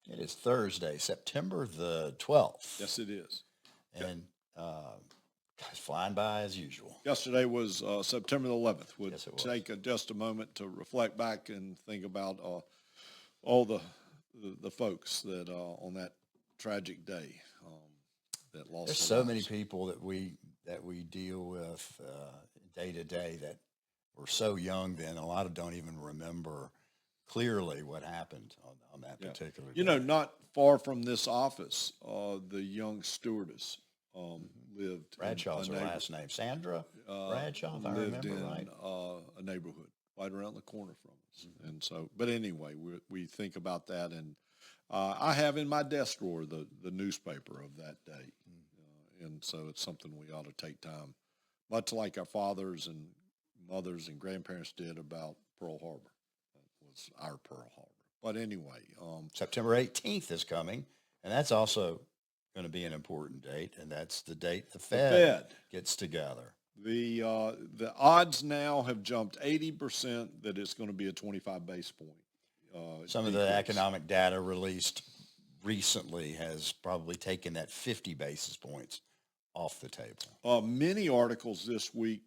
It is Thursday, September the 12th. Yes, it is. And it's flying by as usual. Yesterday was September the 11th. We'll Yes, it was. take just a moment to reflect back and think about all the folks that on that tragic day that lost There's their so many lives. people that we deal with day to day that were so young then. A lot of don't even remember clearly what happened on that Yeah. particular You day. know, not far from this office, the young stewardess lived Bradshaw's in her a last name. Sandra Bradshaw, if I lived remember in right. a neighborhood right around the corner from us. And so, but anyway, we think about that, and I have in my desk drawer the newspaper of that day, and so it's something we ought to take time, much like our fathers and mothers and grandparents did about Pearl Harbor. That was our Pearl Harbor. But anyway, September 18th is coming, and that's also going to be an important date, and that's the date the the Fed Fed. gets together. The odds now have jumped 80% that it's going to be a 25 base point. Some of the decrease. economic data released recently has probably taken that 50 basis points off the table. Many articles this week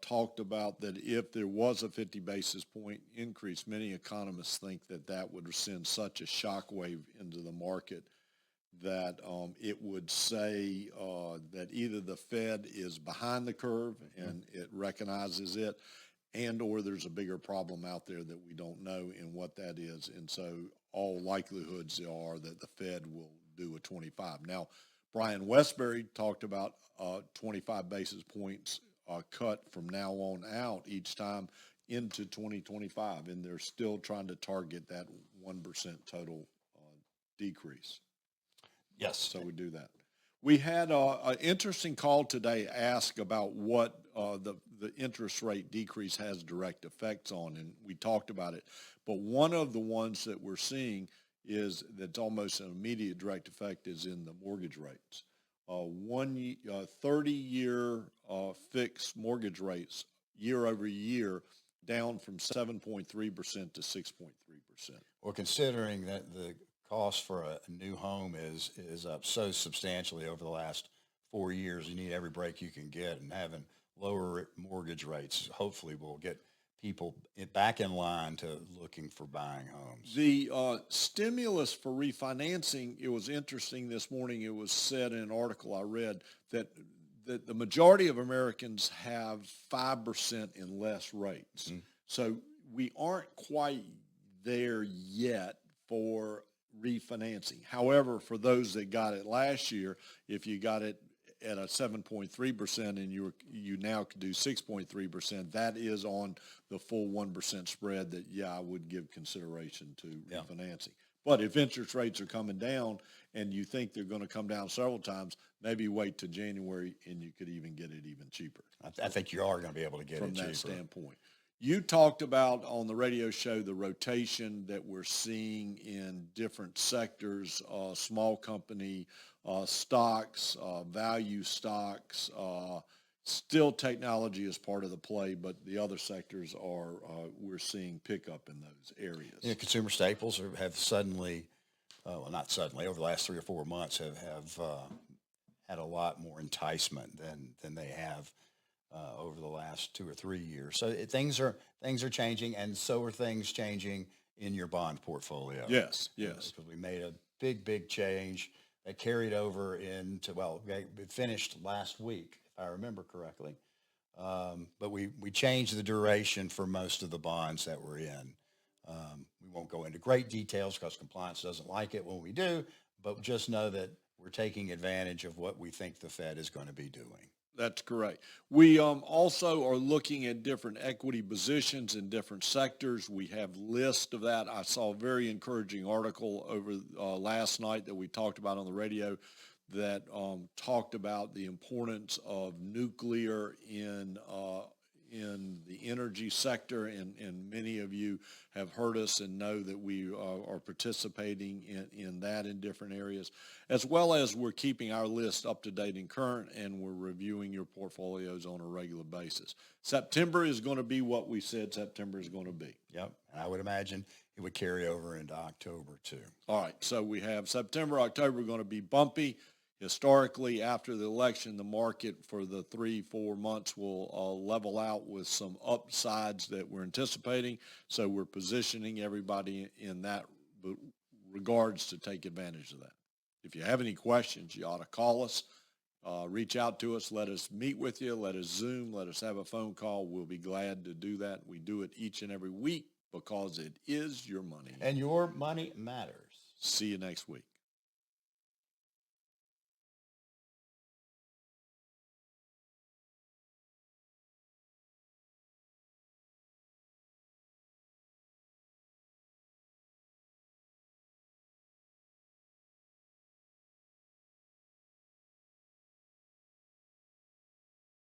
talked about that if there was a 50 basis point increase, many economists think that that would send such a shockwave into the market that it would say that either the Fed is behind the curve and it recognizes it, and or there's a bigger problem out there that we don't know and what that is. And so all likelihoods are that the Fed will do a 25. Now, Brian Westbury talked about 25 basis points cut from now on out each time into 2025, and they're still trying to target that 1% total decrease. Yes. So we do that. We had an interesting call today ask about what the interest rate decrease has direct effects on, and we talked about it. But one of the ones that we're seeing is that's almost an immediate direct effect is in the mortgage rates. 30-year fixed mortgage rates year over year down from 7.3% to 6.3%. Well, considering that the cost for a new home is up so substantially over the last 4 years, you need every break you can get, and having lower mortgage rates hopefully will get people back in line to looking for buying homes. The stimulus for refinancing, it was interesting this morning. It was said in an article I read that the majority of Americans have 5% and less rates. So we aren't quite there yet for refinancing. However, for those that got it last year, if you got it at a 7.3% and you now could do 6.3%, that is on the full 1% spread that, I would give consideration to refinancing. But if interest rates are coming down and you think they're going to come down several times, maybe wait till January and you could even get it even cheaper. I think you are going to be able to get from it that cheaper. standpoint. You talked about on the radio show the rotation that we're seeing in different sectors, small company stocks, value stocks. Still technology is part of the play, but the other sectors are we're seeing pickup in those areas. You know, consumer staples have suddenly, well, not suddenly, over the last 3 or 4 months have had a lot more enticement than they have over the last 2 or 3 years. So things are changing, and so are things changing in your bond portfolio. Yes. Because we made a big change that carried over into, well, it finished last week, if I remember correctly. But we changed the duration for most of the bonds that we're in. We won't go into great details because compliance doesn't like it when we do, but just know that we're taking advantage of what we think the Fed is going to be doing. That's correct. We also are looking at different equity positions in different sectors. We have lists of that. I saw a very encouraging article over last night that we talked about on the radio that talked about the importance of nuclear in the energy sector, and many of you have heard us and know that we are participating in that in different areas, as well as we're keeping our list up to date and current, and we're reviewing your portfolios on a regular basis. September is going to be what we said September is going to be. Yep, And I would imagine it would carry over into October too. All right, so we have September, October going to be bumpy. Historically, after the election, the market for the 3-4 months will level out with some upsides that we're anticipating. So we're positioning everybody in that regards to take advantage of that. If you have any questions, you ought to call us, reach out to us, let us meet with you, let us Zoom, let us have a phone call. We'll be glad to do that. We do it each and every week because it is your money. And your money matters. See you next week.